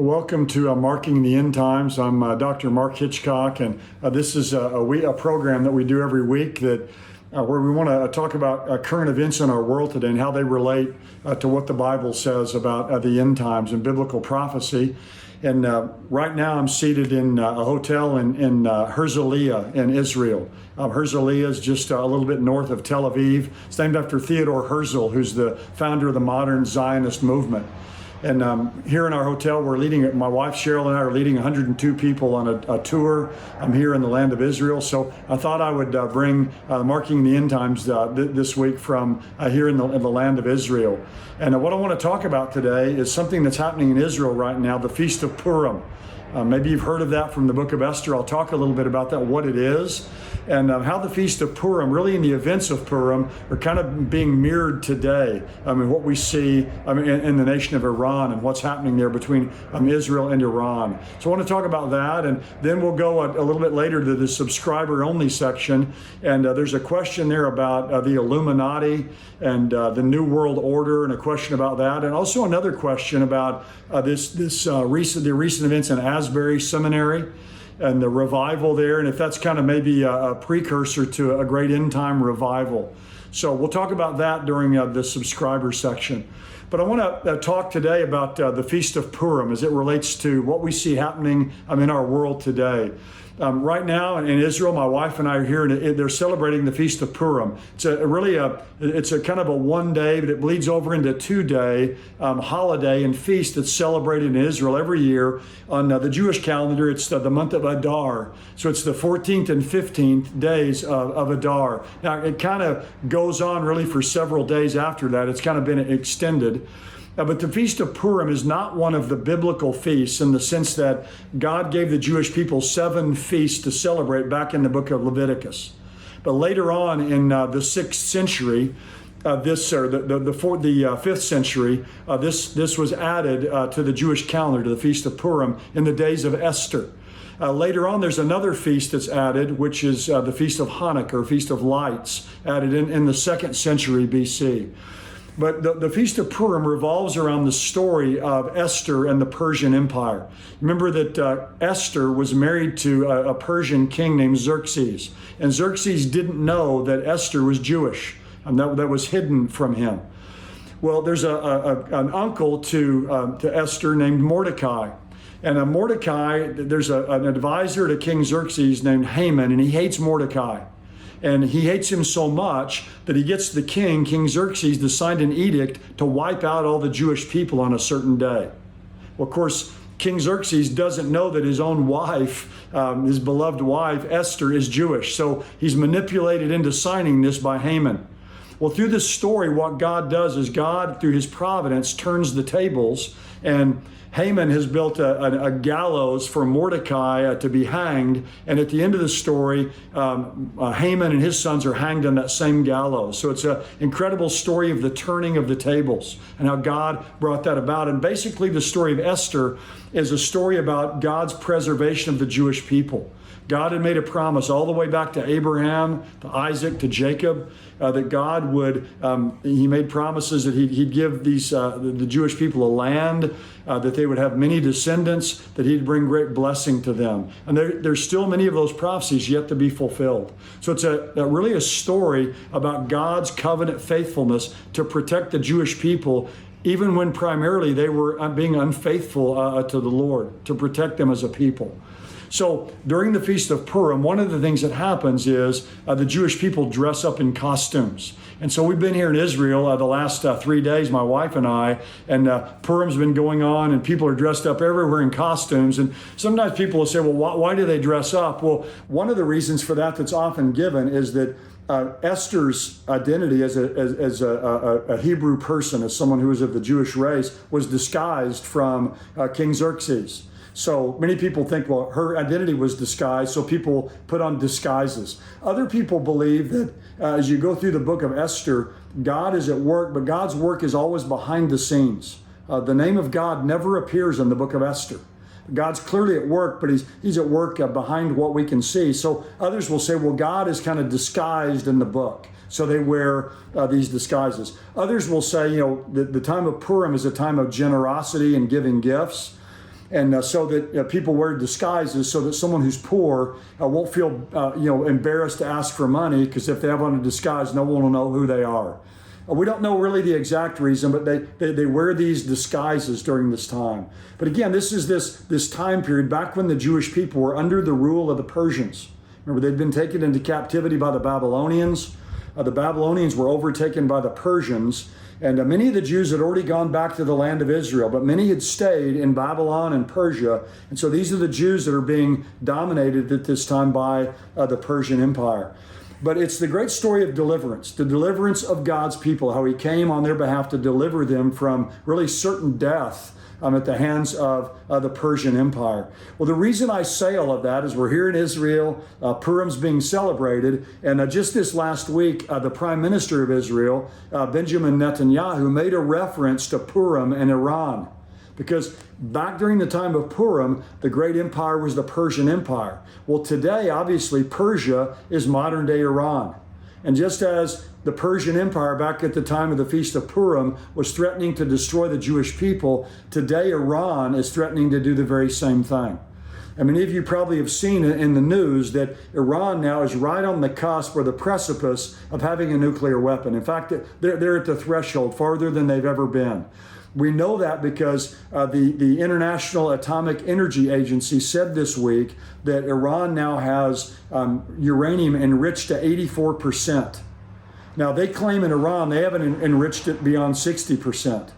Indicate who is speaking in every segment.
Speaker 1: Welcome to Marking the End Times. I'm Dr. Mark Hitchcock, and this is a program that we do every week that where we want to talk about current events in our world today and how they relate to what the Bible says about the end times and biblical prophecy. And right now I'm seated in a hotel in Herzliya in Israel. Herzliya is just a little bit north of Tel Aviv. It's named after Theodore Herzl, who's the founder of the modern Zionist movement. And here in our hotel, my wife Cheryl and I are leading 102 people on a tour. I'm here in the land of Israel. So I thought I would bring Marking the End Times this week from here in the land of Israel. And what I want to talk about today is something that's happening in Israel right now, the Feast of Purim. Maybe you've heard of that from the book of Esther. I'll talk a little bit about that, what it is, and how the Feast of Purim, really in the events of Purim, are kind of being mirrored today. What we see in the nation of Iran and what's happening there between Israel and Iran. So I want to talk about that, and then we'll go a little bit later to the subscriber-only section, and there's a question there about the Illuminati and the New World Order, and a question about that, and also another question about the recent events in Asbury Seminary and the revival there, and if that's kind of maybe a precursor to a great end time revival. So we'll talk about that during the subscriber section. But I want to talk today about the Feast of Purim as it relates to what we see happening in our world today. Right now in Israel, my wife and I are here, and they're celebrating the Feast of Purim. It's a kind of a one day, but it bleeds over into 2-day holiday and feast that's celebrated in Israel every year. On the Jewish calendar, it's the month of Adar. So it's the 14th and 15th days of Adar. Now, it kind of goes on really for several days after that. It's kind of been extended. But the Feast of Purim is not one of the biblical feasts in the sense that God gave the Jewish people 7 feasts to celebrate back in the book of Leviticus. But later on in the 6th century, the 5th century, this was added to the Jewish calendar, to the Feast of Purim, in the days of Esther. Later on, there's another feast that's added, which is the Feast of Hanukkah, or Feast of Lights, added in the 2nd century BC. But the Feast of Purim revolves around the story of Esther and the Persian Empire. Remember that Esther was married to a Persian king named Xerxes. And Xerxes didn't know that Esther was Jewish, and that was hidden from him. Well, there's an uncle to Esther named Mordecai. And Mordecai, there's an advisor to King Xerxes named Haman, and he hates Mordecai. And he hates him so much that he gets the king, King Xerxes, to sign an edict to wipe out all the Jewish people on a certain day. Well, of course, King Xerxes doesn't know that his own wife, his beloved wife, Esther, is Jewish. So he's manipulated into signing this by Haman. Well, through this story, what God does is God, through his providence, turns the tables, and Haman has built a gallows for Mordecai to be hanged, and at the end of the story, Haman and his sons are hanged on that same gallows. So it's an incredible story of the turning of the tables and how God brought that about. And basically the story of Esther is a story about God's preservation of the Jewish people. God had made a promise all the way back to Abraham, to Isaac, to Jacob, that God would, he made promises that he'd give the Jewish people a land, that they would have many descendants, that he'd bring great blessing to them. And there's still many of those prophecies yet to be fulfilled. So it's really a story about God's covenant faithfulness to protect the Jewish people, even when primarily they were being unfaithful to the Lord, to protect them as a people. So during the Feast of Purim, one of the things that happens is the Jewish people dress up in costumes. And so we've been here in Israel the last 3 days, my wife and I, and Purim's been going on, and people are dressed up everywhere in costumes. And sometimes people will say, well, why do they dress up? Well, one of the reasons for that that's often given is that Esther's identity as a Hebrew person, as someone who was of the Jewish race, was disguised from King Xerxes. So many people think, well, her identity was disguised, so people put on disguises. Other people believe that as you go through the book of Esther, God is at work, but God's work is always behind the scenes. The name of God never appears in the book of Esther. God's clearly at work, but he's at work behind what we can see. So others will say, well, God is kind of disguised in the book. So they wear these disguises. Others will say, the time of Purim is a time of generosity and giving gifts. and so that people wear disguises so that someone who's poor won't feel embarrassed to ask for money, because if they have on a disguise, no one will know who they are. We don't know really the exact reason, but they wear these disguises during this time. But again, this is this time period back when the Jewish people were under the rule of the Persians. Remember, they'd been taken into captivity by the Babylonians. The Babylonians were overtaken by the Persians, and many of the Jews had already gone back to the land of Israel, but many had stayed in Babylon and Persia. And so these are the Jews that are being dominated at this time by the Persian Empire. But it's the great story of deliverance, the deliverance of God's people, how he came on their behalf to deliver them from really certain death at the hands of the Persian Empire. Well, the reason I say all of that is we're here in Israel, Purim's being celebrated, and just this last week, the Prime Minister of Israel, Benjamin Netanyahu, made a reference to Purim and Iran. Because back during the time of Purim, the great empire was the Persian Empire. Well, today, obviously, Persia is modern-day Iran. And just as the Persian Empire back at the time of the Feast of Purim was threatening to destroy the Jewish people, today Iran is threatening to do the very same thing. And many of you probably have seen in the news that Iran now is right on the cusp or the precipice of having a nuclear weapon. In fact, they're at the threshold, farther than they've ever been. We know that because the International Atomic Energy Agency said this week that Iran now has uranium enriched to 84%. Now, they claim in Iran they haven't enriched it beyond 60%,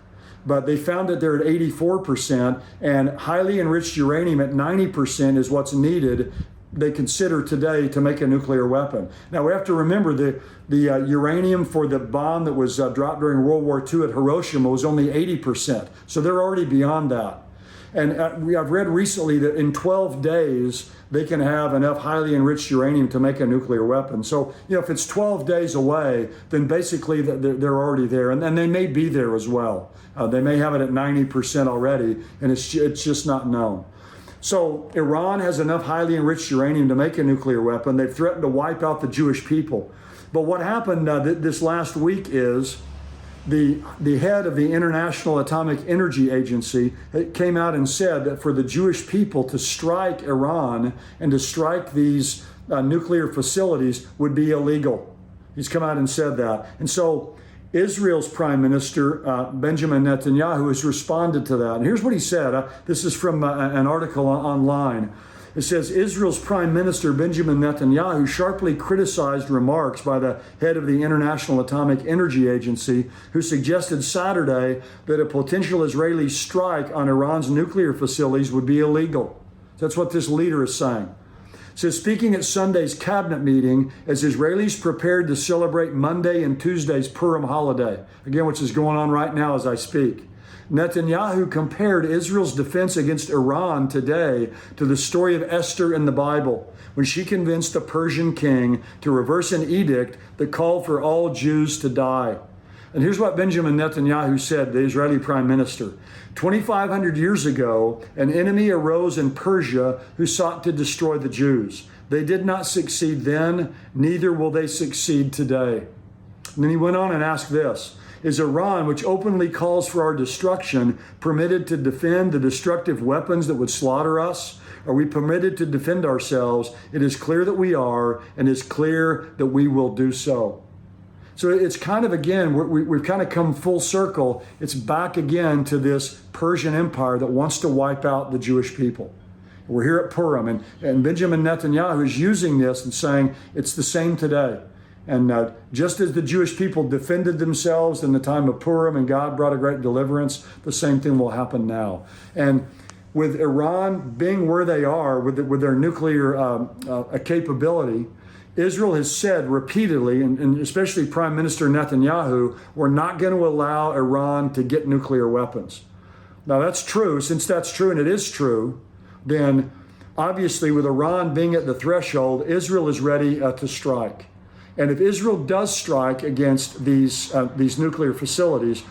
Speaker 1: but they found that they're at 84%, and highly enriched uranium at 90% is what's needed, they consider today, to make a nuclear weapon. Now, we have to remember the uranium for the bomb that was dropped during World War II at Hiroshima was only 80%. So they're already beyond that. And I've read recently that in 12 days, they can have enough highly enriched uranium to make a nuclear weapon. So, if it's 12 days away, then basically they're already there. And they may be there as well. They may have it at 90% already, and it's just not known. So Iran has enough highly enriched uranium to make a nuclear weapon. They've threatened to wipe out the Jewish people. But what happened this last week is the head of the International Atomic Energy Agency came out and said that for the Jewish people to strike Iran and to strike these nuclear facilities would be illegal. He's come out and said that. And so Israel's Prime Minister, Benjamin Netanyahu, has responded to that. And here's what he said. This is from an article online. It says, Israel's Prime Minister, Benjamin Netanyahu, sharply criticized remarks by the head of the International Atomic Energy Agency, who suggested Saturday that a potential Israeli strike on Iran's nuclear facilities would be illegal. That's what this leader is saying. So speaking at Sunday's cabinet meeting, as Israelis prepared to celebrate Monday and Tuesday's Purim holiday, again, which is going on right now as I speak, Netanyahu compared Israel's defense against Iran today to the story of Esther in the Bible, when she convinced the Persian king to reverse an edict that called for all Jews to die. And here's what Benjamin Netanyahu said, the Israeli prime minister. 2,500 years ago, an enemy arose in Persia who sought to destroy the Jews. They did not succeed then, neither will they succeed today. And then he went on and asked this, is Iran, which openly calls for our destruction, permitted to defend the destructive weapons that would slaughter us? Are we permitted to defend ourselves? It is clear that we are, and it is clear that we will do so. So it's kind of, again, we've kind of come full circle. It's back again to this Persian Empire that wants to wipe out the Jewish people. We're here at Purim, and Benjamin Netanyahu is using this and saying it's the same today. And just as the Jewish people defended themselves in the time of Purim and God brought a great deliverance, the same thing will happen now. And with Iran being where they are with their nuclear capability, Israel has said repeatedly, and especially Prime Minister Netanyahu, we're not going to allow Iran to get nuclear weapons. Now that's true. Since that's true, and it is true, then obviously with Iran being at the threshold, Israel is ready to strike. And if Israel does strike against these nuclear facilities,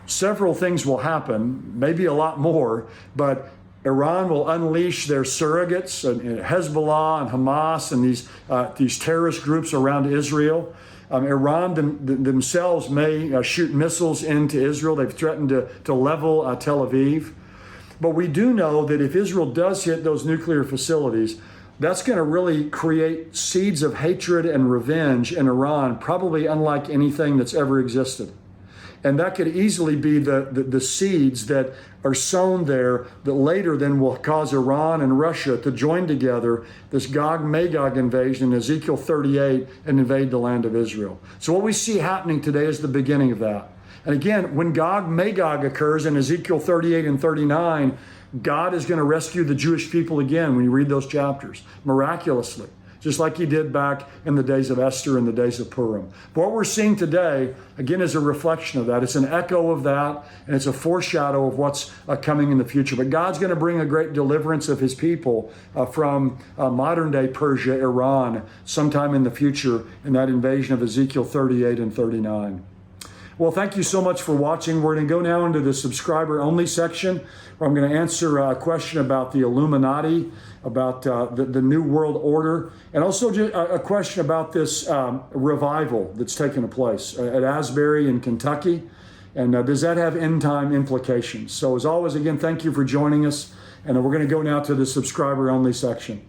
Speaker 1: several things will happen, maybe a lot more, but Iran will unleash their surrogates, Hezbollah and Hamas and these terrorist groups around Israel. Iran themselves may shoot missiles into Israel. They've threatened to level Tel Aviv. But we do know that if Israel does hit those nuclear facilities, that's going to really create seeds of hatred and revenge in Iran, probably unlike anything that's ever existed. And that could easily be the seeds that are sown there that later then will cause Iran and Russia to join together this Gog-Magog invasion in Ezekiel 38 and invade the land of Israel. So what we see happening today is the beginning of that. And again, when Gog-Magog occurs in Ezekiel 38 and 39, God is going to rescue the Jewish people again when you read those chapters, miraculously, just like he did back in the days of Esther and the days of Purim. But what we're seeing today, again, is a reflection of that. It's an echo of that, and it's a foreshadow of what's coming in the future. But God's going to bring a great deliverance of his people from modern-day Persia, Iran, sometime in the future in that invasion of Ezekiel 38 and 39. Well, thank you so much for watching. We're going to go now into the subscriber-only section, where I'm going to answer a question about the Illuminati, about the New World Order, and also just a question about this revival that's taken place at Asbury in Kentucky. And does that have end-time implications? So as always, again, thank you for joining us. And we're going to go now to the subscriber-only section.